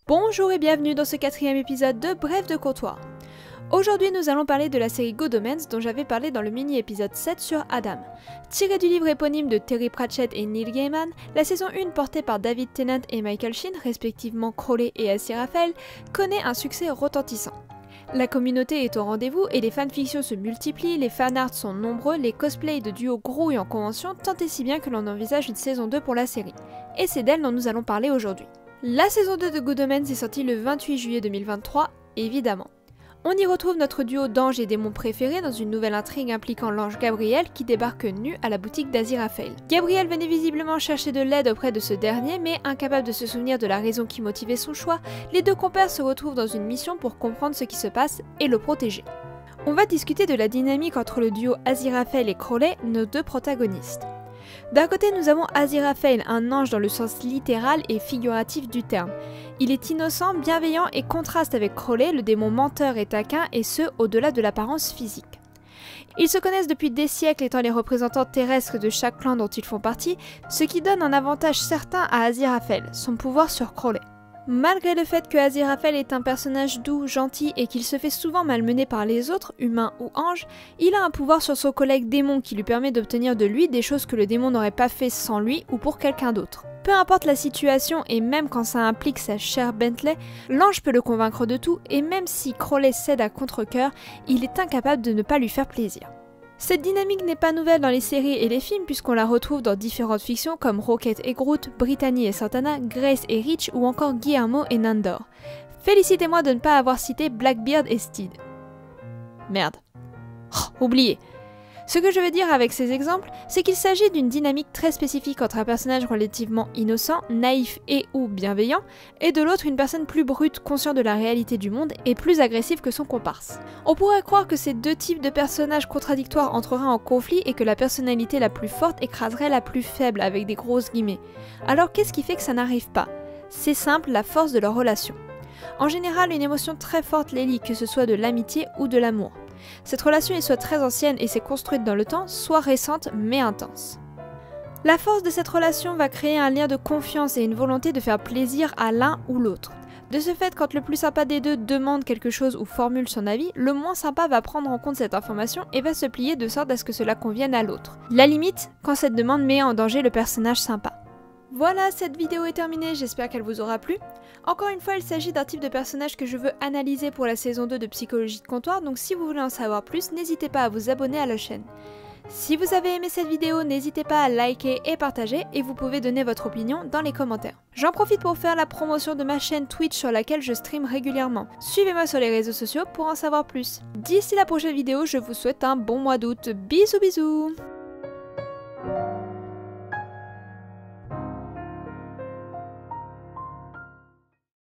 Bonjour et bienvenue dans ce 4e épisode de Bref de Comptoir. Aujourd'hui nous allons parler de la série Good Omens dont j'avais parlé dans le mini-épisode 7 sur Adam. Tirée du livre éponyme de Terry Pratchett et Neil Gaiman, la saison 1 portée par David Tennant et Michael Sheen, respectivement Crowley et Aziraphale, connaît un succès retentissant. La communauté est au rendez-vous et les fanfictions se multiplient, les fanarts sont nombreux, les cosplays de duos grouillent en convention, tant et si bien que l'on envisage une saison 2 pour la série. Et c'est d'elle dont nous allons parler aujourd'hui. La saison 2 de Good Omens est sortie le 28 juillet 2023, évidemment. On y retrouve notre duo d'anges et démons préférés dans une nouvelle intrigue impliquant l'ange Gabriel qui débarque nu à la boutique d'Aziraphale. Gabriel venait visiblement chercher de l'aide auprès de ce dernier, mais incapable de se souvenir de la raison qui motivait son choix, les deux compères se retrouvent dans une mission pour comprendre ce qui se passe et le protéger. On va discuter de la dynamique entre le duo Aziraphale et Crowley, nos deux protagonistes. D'un côté, nous avons Aziraphale, un ange dans le sens littéral et figuratif du terme. Il est innocent, bienveillant et contraste avec Crowley, le démon menteur et taquin, et ce, au-delà de l'apparence physique. Ils se connaissent depuis des siècles étant les représentants terrestres de chaque clan dont ils font partie, ce qui donne un avantage certain à Aziraphale, son pouvoir sur Crowley. Malgré le fait que Aziraphale est un personnage doux, gentil et qu'il se fait souvent malmener par les autres, humains ou anges, il a un pouvoir sur son collègue démon qui lui permet d'obtenir de lui des choses que le démon n'aurait pas fait sans lui ou pour quelqu'un d'autre. Peu importe la situation et même quand ça implique sa chère Bentley, l'ange peut le convaincre de tout et même si Crowley cède à contre-cœur, il est incapable de ne pas lui faire plaisir. Cette dynamique n'est pas nouvelle dans les séries et les films puisqu'on la retrouve dans différentes fictions comme Rocket et Groot, Brittany et Santana, Grace et Rich ou encore Guillermo et Nandor. Félicitez-moi de ne pas avoir cité Blackbeard et Steed. Merde. Oh, oublié. Ce que je veux dire avec ces exemples, c'est qu'il s'agit d'une dynamique très spécifique entre un personnage relativement innocent, naïf et ou bienveillant, et de l'autre une personne plus brute, conscient de la réalité du monde et plus agressive que son comparse. On pourrait croire que ces deux types de personnages contradictoires entreraient en conflit et que la personnalité la plus forte écraserait la plus faible avec des grosses guillemets. Alors qu'est-ce qui fait que ça n'arrive pas? C'est simple, la force de leur relation. En général, une émotion très forte les lie, que ce soit de l'amitié ou de l'amour. Cette relation est soit très ancienne et s'est construite dans le temps, soit récente mais intense. La force de cette relation va créer un lien de confiance et une volonté de faire plaisir à l'un ou l'autre. De ce fait, quand le plus sympa des deux demande quelque chose ou formule son avis, le moins sympa va prendre en compte cette information et va se plier de sorte à ce que cela convienne à l'autre. La limite, quand cette demande met en danger le personnage sympa. Voilà, cette vidéo est terminée, j'espère qu'elle vous aura plu. Encore une fois, il s'agit d'un type de personnage que je veux analyser pour la saison 2 de Psychologie de Comptoir, donc si vous voulez en savoir plus, n'hésitez pas à vous abonner à la chaîne. Si vous avez aimé cette vidéo, n'hésitez pas à liker et partager, et vous pouvez donner votre opinion dans les commentaires. J'en profite pour faire la promotion de ma chaîne Twitch sur laquelle je stream régulièrement. Suivez-moi sur les réseaux sociaux pour en savoir plus. D'ici la prochaine vidéo, je vous souhaite un bon mois d'août. Bisous bisous!